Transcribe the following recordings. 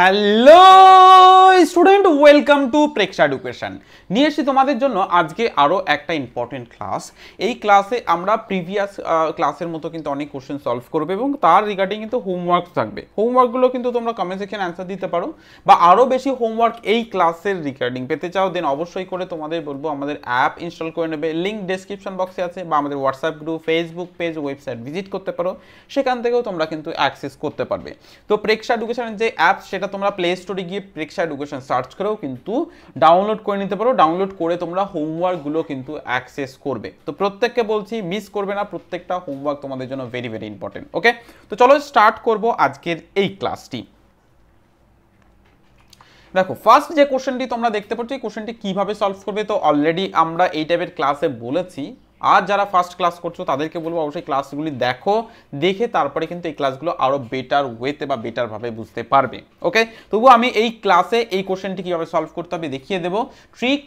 Hello student, welcome to Preksha education. নিয়ে এসেছি তোমাদের জন্য আজকে আরও একটা ইম্পর্টেন্ট ক্লাস। এই ক্লাসে আমরা প্রিভিয়াস ক্লাসের মতো কিন্তু অনেক কোশ্চেন সলভ করবে এবং তার রিগার্ডিং কিন্তু হোমওয়ার্ক থাকবে। হোমওয়ার্কগুলো কিন্তু তোমরা কমেন্ট সেকশনে অ্যান্সার দিতে পারো, বা আরও বেশি হোমওয়ার্ক এই ক্লাসের রিগার্ডিং পেতে চাও দেন অবশ্যই করে তোমাদের বলবো আমাদের অ্যাপ ইনস্টল করে নেবে। লিঙ্ক ডেসক্রিপশন বক্সে আছে, বা আমাদের WhatsApp group, Facebook page, website visit করতে পারো, সেখান থেকেও তোমরা কিন্তু অ্যাক্সেস করতে পারবে। তো প্রেক্ষা এডুকেশনের যে অ্যাপ সেটা তোমরা প্লে স্টোরে গিয়ে প্রেক্ষা এডুকেশন সার্চ করেও কিন্তু ডাউনলোড করে নিতে পারো। ডাউনলোড করে তোমরা হোমওয়ার্কগুলো কিন্তু অ্যাক্সেস করবে। তো প্রত্যেককে বলছি মিস করবে না, প্রত্যেকটা হোমওয়ার্ক তোমাদের জন্য ভেরি ভেরি ইম্পর্টেন্ট। ওকে, তো চলো স্টার্ট করব আজকের এই ক্লাসটি। দেখো, ফার্স্ট যে কোশ্চেনটি তোমরা দেখতে পাচ্ছ, এই কোশ্চেনটি কিভাবে সলভ করবে তো অলরেডি আমরা এই টাইপের ক্লাসে বলেছি। আর যারা ফার্স্ট ক্লাস করছো তাদেরকে বলবো অবশ্যই ক্লাসগুলি দেখো, দেখে তারপরে কিন্তু এই ক্লাসগুলো আরো বেটার ওয়েতে বা বেটার ভাবে বুঝতে পারবে। ওকে, তবুও আমি এই ক্লাসে এই কোশ্চেনটি কিভাবে সলভ করতে হবে দেখিয়ে দেবো। ট্রিক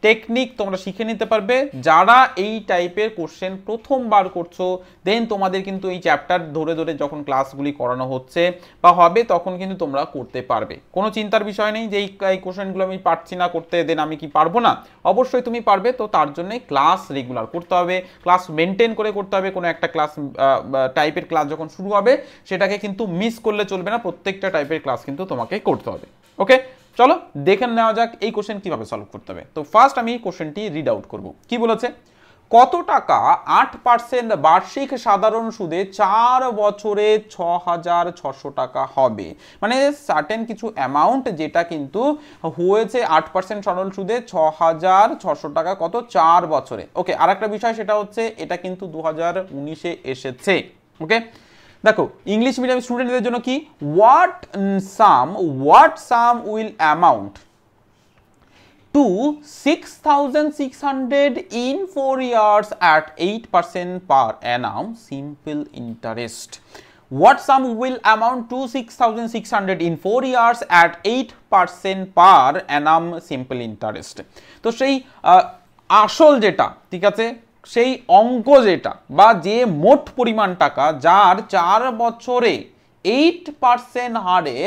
টেকনিক তোমরা শিখে নিতে পারবে। যারা এই টাইপের কোশ্চেন প্রথমবার করছো, দেন তোমাদের কিন্তু এই চ্যাপ্টার ধরে ধরে যখন ক্লাসগুলি করানো হচ্ছে বা হবে তখন কিন্তু তোমরা করতে পারবে। কোনো চিন্তার বিষয় নেই যে এই কোশ্চেনগুলো আমি পারছি না করতে, দেন আমি কি পারবো না। অবশ্যই তুমি পারবে। তো তার জন্য ক্লাস রেগুলার করতে হবে, ক্লাস মেনটেন করে করতে হবে। কোনো একটা ক্লাস টাইপের ক্লাস যখন শুরু হবে সেটাকে কিন্তু মিস করলে চলবে না, প্রত্যেকটা টাইপের ক্লাস কিন্তু তোমাকে করতে হবে। ওকে, চলো দেখে নেওয়া যাক এই কোশ্চেন কিভাবে সলভ করতে হবে। তো ফার্স্ট আমি এই কোশ্চেনটি রিড আউট করব। কি বলেছে, কত টাকা 8% বার্ষিক সাধারণ সুদে 4 বছরে 6,600 টাকা হবে। মানে সার্টেন কিছু অ্যামাউন্ট যেটা কিন্তু হয়েছে 8% সাধারণ সুদে 6,600 টাকা কত 4 বছরে। ওকে, আর একটা বিষয় সেটা হচ্ছে এটা কিন্তু 2019-এ এসেছে। ওকে, দেখো ইংলিশ মিডিয়াম স্টুডেন্টদের জন্য কি, what sum will amount to 6,600 in 4 years at 8% per annum simple interest. What sum will amount to 6,600 in 4 years at 8% per annum simple interest? তো সেই আসল যেটা, ঠিক আছে, সেই অঙ্ক যেটা বা যে মোট পরিমাণ টাকা যার 4 বছরে 8% হারে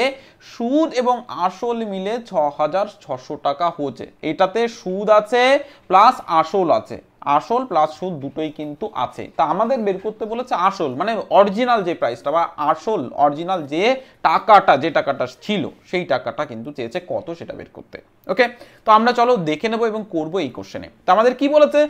সুদ এবং আসল মিলে 6,600 টাকা হচ্ছে। এটাতে সুদ আছে প্লাস আসল আছে, আসল প্লাস সুদ দুটোই কিন্তু আছে। তা আমাদের বের করতে বলেছে আসল, মানে অরিজিনাল যে প্রাইসটা বা আসল অরিজিনাল যে টাকাটা ছিল সেই টাকাটা কিন্তু চেয়েছে কত সেটা বের করতে। ওকে, তো আমরা চলো দেখে নেবো এবং করবো এই কোশ্চেনে। তো আমাদের কি বলেছে,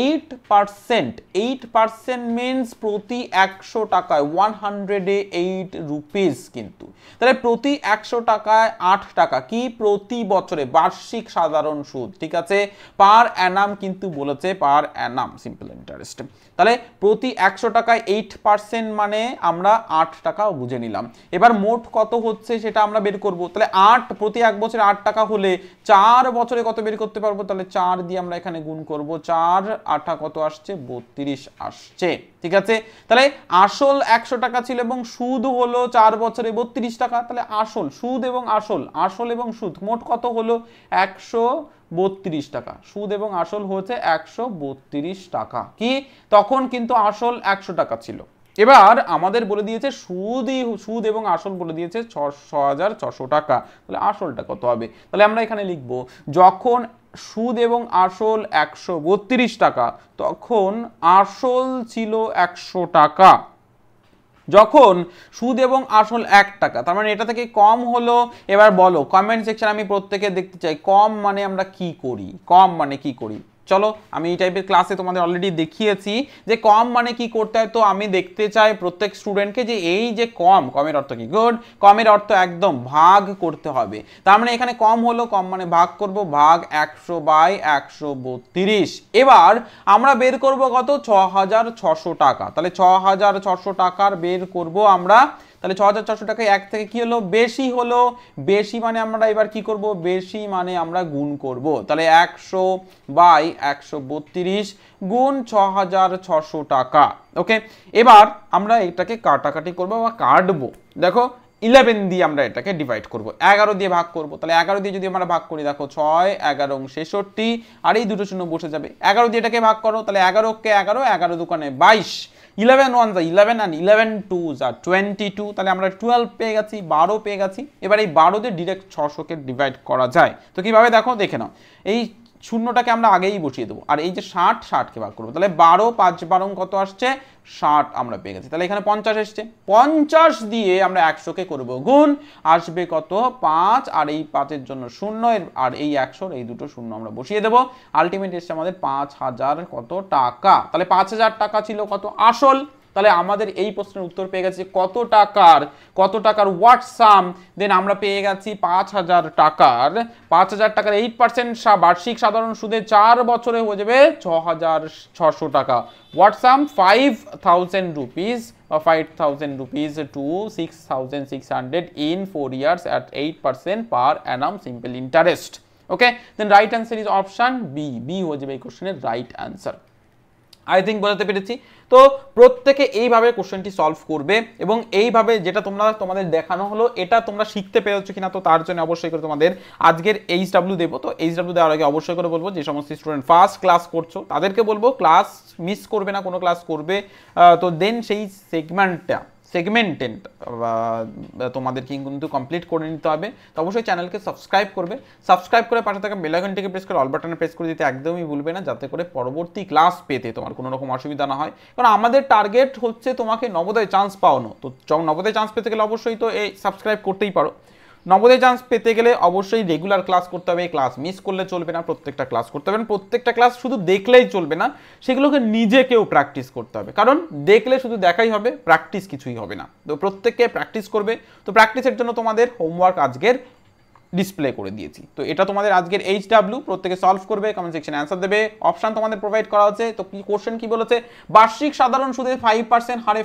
8% মিনস প্রতি 100 টাকায় 108 রুপিস। কিন্তু তাহলে প্রতি 100 টাকায় 8 টাকা কি প্রতি বছরে বার্ষিক সাধারণ সুদ, ঠিক আছে, পার অ্যানাম কিন্তু বলেছে, পার অ্যানাম সিম্পল ইন্টারেস্ট। তাহলে প্রতি 100 টাকায় 8% মানে আমরা 8 টাকা বুঝে নিলাম। এবার মোট কত হচ্ছে সেটা আমরা বের করব। তাহলে 8 প্রতি 1 বছরে 8 টাকা হলে 4 বছরে কত বের করতে পারবো, তাহলে 4 দিয়ে আমরা এখানে গুণ করব। 4 8 কত আসছে, 32 আসছে। ঠিক আছে, তাহলে আসল 100 টাকা ছিল এবং সুদ হলো 4 বছরে 32 টাকা। তাহলে আসল সুদ এবং আসল এবং সুদ মোট কত হলো 132 টাকা। সুদ এবং আসল হচ্ছে 132 টাকা। কি তখন কিন্তু আসল 100 টাকা ছিল। এবার আমাদের বলে দিয়েছে সুদ এবং আসল বলে দিয়েছে 6,600 টাকা। তাহলে আসলটা কত হবে, তাহলে আমরা এখানে লিখব যখন সুদ এবং আসল 132 টাকা তখন আসল ছিল 100 টাকা। যখন সুদ এবং আসল 1 টাকা, তার মানে এটা থেকে কম হলো। এবার বলো কমেন্ট সেকশন, আমি প্রত্যেকে দেখতে চাই কম মানে আমরা কি করি, কম মানে কি করি। চলো আমি এই টাইপের ক্লাসে তোমাদের অলরেডি দেখিয়েছি যে কম মানে কি করতে হয়। তো আমি দেখতে চাই প্রত্যেক স্টুডেন্টকে যে এই যে কমের অর্থ কি, গুড, কমের অর্থ একদম ভাগ করতে হবে। তার মানে এখানে কম হলো, কম মানে ভাগ করব, ভাগ 100/132। এবার আমরা বের করব কত, 6,600 টাকা। তাহলে 6,600 টাকার বের করব আমরা। তাহলে 6,600 টাকা 1 থেকে কি হলো, বেশি হলো। বেশি মানে আমরা এবার কি করব, বেশি মানে আমরা গুণ করব। তাহলে 100/132 গুণ 6,600 টাকা। ওকে, এবার আমরা এটাকে কাটাকাটি করবো বা কাটবো। দেখো 11 দিয়ে আমরা এটাকে ডিভাইড করব, 11 দিয়ে ভাগ করব। তাহলে 11 দিয়ে যদি আমরা ভাগ করি, দেখো 6 11 66, আর এই দুটো শূন্য বসে যাবে। 11 দিয়ে এটাকে ভাগ করো, তাহলে 11 কে 11, 11 দুকানে 22, 11 1 যা 11 and 11 2 যা 22, তাহলে আমরা 12 পেয়ে গেছি, 12 পেয়ে গেছি। এবার এই 12 দিয়ে ডিরেক্ট 600 কে ডিভাইড করা যায়। তো কিভাবে দেখো, দেখে নাও। এই শূন্যটাকে আমরা আগেই বসিয়ে দেবো, আর এই যে 60 কে ভাগ করবো, তাহলে 12 5 12 কত আসছে, 60 আমরা পেয়ে গেছি। তাহলে এখানে 50 এসছে, 50 দিয়ে আমরা 100 কে করবো গুণ, আসবে কত 5, আর এই 5 এর জন্য 0, আর এই 100 এই দুটো শূন্য আমরা বসিয়ে দেবো। আলটিমেট এসছে আমাদের 5000 কত টাকা। তাহলে 5000 টাকা ছিল কত আসল। তাহলে আমাদের এই প্রশ্নের উত্তর পেয়ে গেছি কত টাকার হোয়াট সাম, দেন আমরা পেয়ে গেছি 5000 টাকার 8% বার্ষিক সাধারণ সুদে 4 বছরে হয়ে যাবে 6600 টাকা। হোয়াট সাম 5000 রুপিস বা 5000 rupees two 6600 in 4 years at 8% per annum simple interest. Okay, then right answer is option B হয়ে যাবে এই কোশ্চেনের রাইট অ্যান্সার। আই থিঙ্ক বোঝাতে পেরেছি। তো প্রত্যেকে এইভাবে কোশ্চেনটি সলভ করবে, এবং এইভাবে যেটা তোমাদের দেখানো হলো এটা তোমরা শিখতে পেরেছো কিনা, তো তার জন্য অবশ্যই করে তোমাদের আজকের এইচডব্লিউ দেবো। তো এইচডব্লিউ দেওয়ার আগে অবশ্যই করে বলবো, যে সমস্ত স্টুডেন্ট ফার্স্ট ক্লাস করছো তাদেরকে বলবো ক্লাস মিস করবে না, কোনো ক্লাস করবে। তো দেন সেই সেগমেন্টেড তোমাদের কিন্তু কমপ্লিট করে নিতে হবে। তো অবশ্যই চ্যানেলকে সাবস্ক্রাইব করে পাশে থাকা বেল আইকনটিকে প্রেস করে অল বাটনে প্রেস করে দিতে একদমই ভুলবে না, যাতে করে পরবর্তী ক্লাস পেতে তোমার কোনো রকম অসুবিধা না হয়। কারণ আমাদের টার্গেট হচ্ছে তোমাকে নবোদয় চান্স পাওয়ানো। তো নবোদয় চান্স পেতে গেলে অবশ্যই তো এই সাবস্ক্রাইব করতেই পারো। নবোদয় চান্স পেতে গেলে অবশ্যই রেগুলার ক্লাস করতে হবে, ক্লাস মিস করলে চলবে না, প্রত্যেকটা ক্লাস করতে হবে। প্রত্যেকটা ক্লাস শুধু দেখলেই চলবে না, সেগুলোকে নিজেকেও প্র্যাকটিস করতে হবে। কারণ দেখলে শুধু দেখাই হবে, প্র্যাকটিস কিছুই হবে না। তো প্রত্যেককে প্র্যাকটিস করবে। তো প্র্যাকটিসের জন্য তোমাদের হোমওয়ার্ক আজকের ডিসপ্লে করে দিয়েছি। তো এটা তোমাদের আজকের এইচডব্লিউ, প্রত্যেকে সলভ করবে, কমেন্ট সেকশনে অ্যান্সার দেবে। অপশন তোমাদের প্রোভাইড করা হচ্ছে। তো কি কোশ্চেন কি বলেছে, বার্ষিক সাধারণ সুদে 5% হারে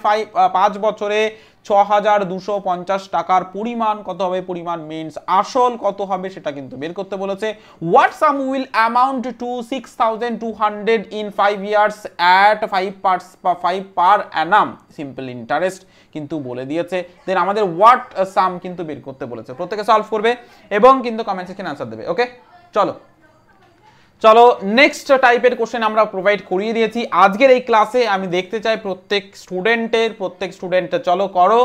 5 বছরে 6250 টাকার পরিমাণ কত হবে, পরিমাণ মিন্স আসল কত হবে সেটা কিন্তু বের করতে বলেছে। What some will amount two 6200 in 5 years at 5 per Anam simple interest কিন্তু বলে দিয়েছে। দেন আমাদের হোয়াট সাম কিন্তু বের করতে বলেছে। প্রত্যেকে সলভ করবে এবং কিন্তু কমেন্ট সেকশনে অ্যান্সার দেবে। ওকে, চলো নেক্সট টাইপের কোশ্চেন আমরা প্রোভাইড করিয়ে দিয়েছি আজকের এই ক্লাসে। আমি দেখতে চাই প্রত্যেক স্টুডেন্ট চলো করো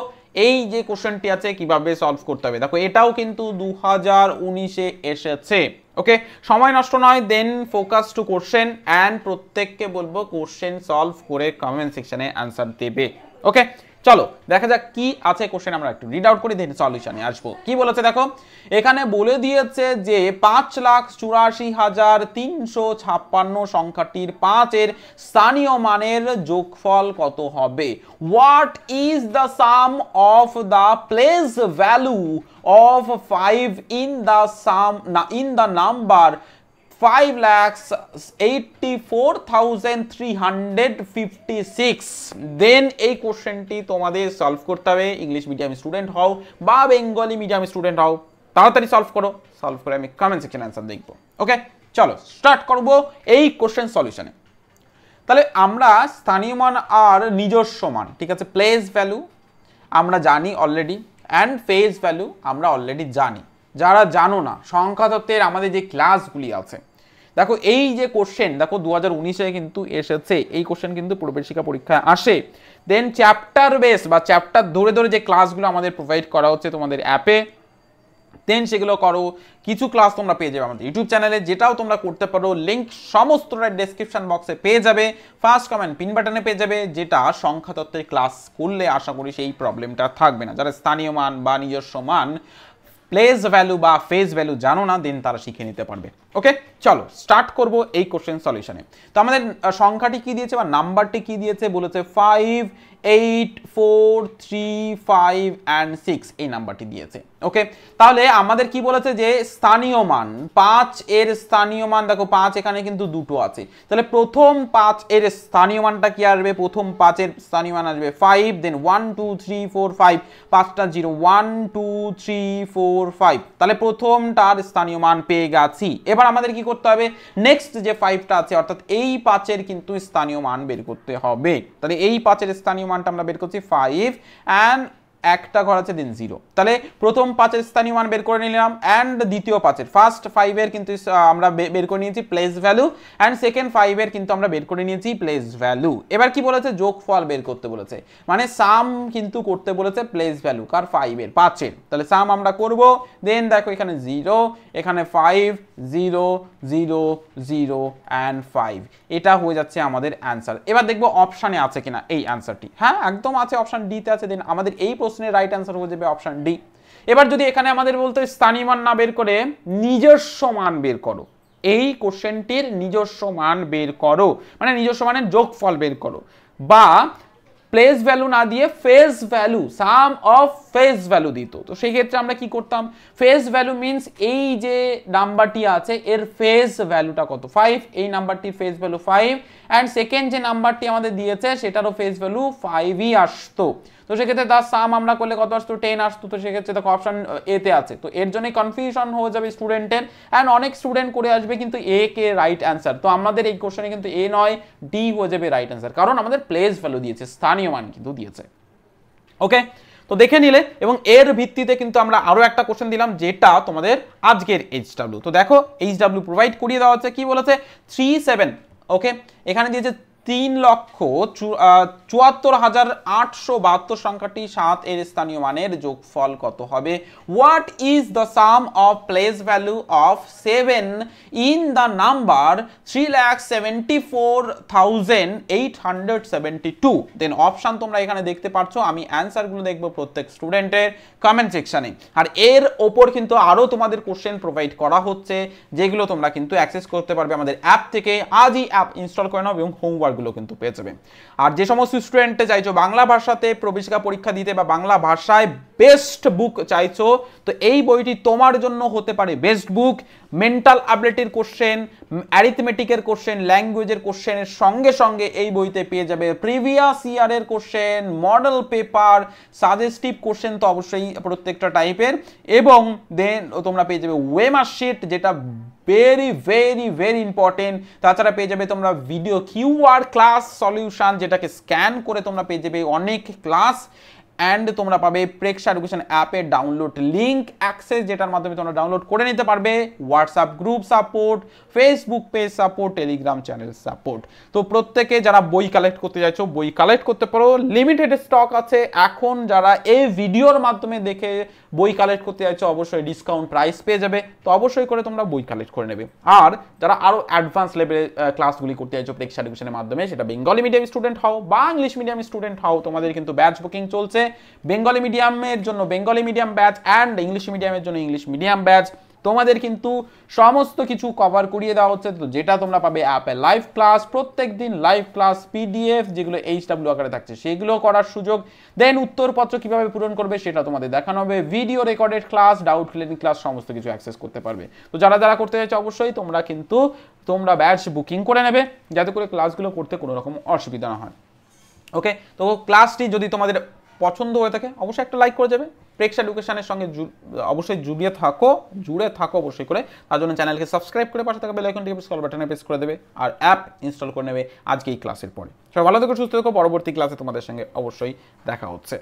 এই যে কোশ্চেনটি আছে কিভাবে সলভ করতে হবে। দেখো এটাও কিন্তু 2019-এ এসেছে। ওকে, সময় নষ্ট নয়, দেন ফোকাস টু কোশ্চেন অ্যান্ড প্রত্যেককে বলবো কোশ্চেন সলভ করে কমেন্ট সেকশনে অ্যান্সার দেবে। ওকে, চলো দেখা যাক কি আছে কোশ্চেন, আমরা একটু রিড আউট করি, দেন সলিউশনে আসবো। কি বলেছে দেখো, এখানে বলে দিয়েছে যে 5,84,356 সংখ্যাটির 5-এর স্থানীয় মানের যোগফল কত হবে। What is the sum of the place value of 5 in the number 5,84,356। দেন এই কোশ্চেনটি তোমাদের সলভ করতে হবে, ইংলিশ মিডিয়াম স্টুডেন্ট হও বা বেঙ্গলি মিডিয়াম স্টুডেন্ট হও, তাড়াতাড়ি সলভ করে আমি কমেন্ট সেকশনে অ্যান্সার দেখবো। ওকে, চলো স্টার্ট করবো এই কোশ্চেন সলিউশনে। তাহলে আমরা স্থানীয় মান আর নিজস্ব মান, ঠিক আছে, প্লেস ভ্যালু আমরা জানি অলরেডি, অ্যান্ড ফেজ ভ্যালু আমরা অলরেডি জানি। যারা জানো না, সংখ্যা তত্ত্বের আমাদের যে ক্লাসগুলি আছে, দেখো এই যে কোশ্চেন, দেখো 2019-এ কিন্তু এসেছে এই কোশ্চেন, কিন্তু প্রবেশিকা পরীক্ষায় আসে। দেন চ্যাপ্টার বেস বা চ্যাপ্টার ধরে ধরে যে ক্লাসগুলো আমাদের প্রোভাইড করা হচ্ছে তোমাদের অ্যাপে, দেন সেগুলো করো। কিছু ক্লাস তোমরা পেয়ে যাবে আমাদের ইউটিউব চ্যানেলে, যেটাও তোমরা করতে পারো। লিঙ্ক সমস্তটা ডেসক্রিপশন বক্সে পেয়ে যাবে, ফার্স্ট কমেন্ট পিন বাটনে পেয়ে যাবে, যেটা সংখ্যা তত্ত্বের ক্লাস করলে আশা করি সেই প্রবলেমটা থাকবে না। যারা স্থানীয় মান বা নিজস্ব মান, প্লেস ভ্যালু বা ফেজ ভ্যালু জানো না, দেন তারা শিখে নিতে পারবে। ওকে, চলো স্টার্ট করব এই কোশ্চেন সলিউশনে। তো আমাদের সংখ্যাটি কি দিয়েছে বা নাম্বারটি কি দিয়েছে, বলেছে 5, 8, 4, 3, 5 and 6 এই নাম্বারটি দিয়েছে। ওকে, তাহলে আমাদের কি বলেছে যে স্থানীয় মান 5 এর স্থানীয় মান, দেখো 5 এখানে কিন্তু দুটো আছে, তাহলে প্রথম 5 এর স্থানীয় মানটা কি আসবে, প্রথম 5 এর স্থানীয় মান আসবে 5, দেন 1 2 3 4 5, 5টা 0, 1 2 3 4 5, তাহলে প্রথমটার স্থানীয় মান পেয়ে গেছি। এবার আমাদের কি করতে হবে, নেক্সট যে 5টা আছে অর্থাৎ এই 5 এর কিন্তু স্থানীয় মান বের করতে হবে। তাহলে এই 5 এর স্থানীয় মানটা আমরা বের করছি 5 and একটা ঘর আছে, দেন 0। তাহলে প্রথম 5-এর স্থানীয় মান বের করে নিলাম, অ্যান্ড দ্বিতীয় 5-এর ফার্স্ট 5-এর কিন্তু আমরা বের করে নিয়েছি প্লেস ভ্যালু, অ্যান্ড সেকেন্ড 5-এর কিন্তু আমরা বের করে নিয়েছি প্লেস ভ্যালু। এবার কি বলেছে, যোগফল বের করতে বলেছে, মানে সাম কিন্তু করতে বলেছে প্লেস ভ্যালু কার 5-এর 5-এর। তাহলে সাম আমরা করব, দেন দেখো এখানে 0, এখানে 5, 0, 0, 0 অ্যান্ড 5, এটা হয়ে যাচ্ছে আমাদের অ্যান্সার। এবার দেখবো অপশানে আছে কিনা এই অ্যান্সারটি। হ্যাঁ একদম আছে, অপশান ডিতে আছে। দেন আমাদের এই প্রশ্নের রাইট অ্যান্সার হয়ে যাবে অপশান ডি। এবার যদি এখানে আমাদের বলতে স্থানীয় মান না বের করে নিজস্ব মান বের করো, এই কোশ্চেনটির নিজস্ব মান বের করো, মানে নিজস্ব মানের যোগফল বের করো, বা প্লেস ভ্যালু না দিয়ে face value, some of face value দিত, তো সেই ক্ষেত্রে আমরা কি করতাম, ফেস ভ্যালু মিন্স এই যে নাম্বারটি আছে এর ফেস ভ্যালুটা কত, 5, এই নাম্বারটির ফেস ভ্যালু 5, অ্যান্ড সেকেন্ড যে নাম্বারটি আমাদের দিয়েছে সেটারও ফেস ভ্যালু 5ই আসতো। তো সেক্ষেত্রে তার সাম আমরা করলে কত আসতো, 10 আসতো। তো সেক্ষেত্রে দেখো অপশন এতে আছে, তো এর জন্য কনফিউশন হয়ে যাবে স্টুডেন্টের, অ্যান্ড অনেক স্টুডেন্ট করে আসবে কিন্তু এ কে রাইট অ্যান্সার। তো আমাদের এই কোশ্চেনে কিন্তু এ নয়, ডি হয়ে যাবে রাইট অ্যান্সার, কারণ আমাদের প্লেস ভ্যালু দিয়েছে, স্থানীয় মান কিন্তু দিয়েছে। ওকে, তো দেখে নিলে, এবং এর ভিত্তিতে কিন্তু আমরা আরো একটা কোশ্চেন দিলাম যেটা তোমাদের আজকের এইচডব্লিউ। তো দেখো এইচডব্লিউ প্রোভাইড করিয়ে দেওয়া হচ্ছে, কি বলেছে 37। ওকে, এখানে দিয়েছে 3,74,872 সংখ্যাটি 7 এর স্থানীয় মানের যোগফল কত হবে। What is the sum of place value of 7 in the number 3,74,872? Then option তোমরা এখানে দেখতে পাচ্ছ, আমি অ্যান্সারগুলো দেখবো প্রত্যেক স্টুডেন্টের কমেন্ট সেকশনে। আর এর ওপর কিন্তু আরো তোমাদের কোশ্চেন প্রোভাইড করা হচ্ছে, যেগুলো তোমরা কিন্তু অ্যাক্সেস করতে পারবে আমাদের অ্যাপ থেকে। আজই অ্যাপ ইনস্টল করে নাও এবং হোমওয়ার্কগুলো কিন্তু পেয়ে যাবে। আর যে সমস্ত স্টুডেন্টে চাইছো বাংলা ভাষাতে প্রবেশিকা পরীক্ষা দিতে বা বাংলা ভাষায় বেস্ট বুক চাইছো, তো এই বইটি তোমার জন্য হতে পারে বেস্ট বুক। মেন্টাল অ্যাবিলিটির কোশ্চেন, অ্যারিথমেটিকের কোশ্চেন, ল্যাঙ্গুয়েজের কোশ্চেনের সঙ্গে সঙ্গে এই বইতে পেয়ে যাবে প্রিভিয়াস ইয়ারের question, model paper, suggestive question তো অবশ্যই প্রত্যেকটা টাইপের, এবং দেন তোমরা পেয়ে যাবে ওয়েমার্কশিট, যেটা ভেরি ভেরি ভেরি ইম্পর্টেন্ট। তাছাড়া পেয়ে যাবে তোমরা ভিডিও কিউআর ক্লাস সলিউশন, যেটাকে স্ক্যান করে তোমরা পেয়ে যাবে অনেক ক্লাস, অ্যান্ড তোমরা পাবে প্রেক্ষা এডুকেশন অ্যাপের ডাউনলোড লিঙ্ক অ্যাক্সেস, যেটার মাধ্যমে তোমরা ডাউনলোড করে নিতে পারবে, WhatsApp group support, Facebook page support, Telegram channel support. তো প্রত্যেকে যারা বই কালেক্ট করতে চাইছো বই কালেক্ট করতে পারো, লিমিটেড স্টক আছে এখন। যারা এই ভিডিওর মাধ্যমে দেখে বই কালেক্ট করতে চাইছো অবশ্যই ডিসকাউন্ট প্রাইস পেয়ে যাবে, তো অবশ্যই করে তোমরা বই কালেক্ট করে নেবে। আর যারা আরো অ্যাডভান্স লেভেলের ক্লাসগুলি করতে চাইছো প্রেক্ষা এডুকেশনের মাধ্যমে, সেটা বেঙ্গলি মিডিয়াম স্টুডেন্ট হও বা ইংলিশ মিডিয়াম স্টুডেন্ট হও, তোমাদের কিন্তু ব্যাচ বুকিং চলছে। বেঙ্গলি মিডিয়ামের জন্য Bengali medium batch, and English মিডিয়ামের জন্য ইংলিশ মিডিয়াম ব্যাচ, তোমাদের কিন্তু সমস্ত কিছু কভার করিয়ে দেওয়া হচ্ছে। তো যেটা তোমরা পাবে অ্যাপে লাইভ ক্লাস, প্রত্যেক দিন লাইভ ক্লাস, পিডিএফ যেগুলো এইচডব্লিউ আকারে থাকছে সেগুলো করার সুযোগ, দেন উত্তরপত্র কিভাবে পূরণ করবে সেটা তোমাদের দেখানো হবে, video recorded class, doubt clearing class, সমস্ত কিছু অ্যাক্সেস করতে পারবে। তো যারা যারা করতে চাইছো অবশ্যই তোমরা ব্যাচ বুকিং করে নেবে, যাতে করে ক্লাসগুলো করতে কোনো রকম অসুবিধা না হয়। ওকে, তো ক্লাসটি যদি তোমাদের পছন্দ হয়ে থাকে অবশ্যই একটা লাইক করে যাবে। প্রেক্ষা এডুকেশনের সঙ্গে অবশ্যই জুড়ে থাকো অবশ্যই করে। তার জন্য চ্যানেলকে সাবস্ক্রাইব করে পাশে থাকা বেল আইকনটি প্রেস কল বাটনে প্রেস করে দেবে, আর অ্যাপ ইনস্টল করে নেবে আজকে এই ক্লাসের পরে। সবাই ভালো থেকো, সুস্থ থেকো, পরবর্তী ক্লাসে তোমাদের সঙ্গে অবশ্যই দেখা হচ্ছে।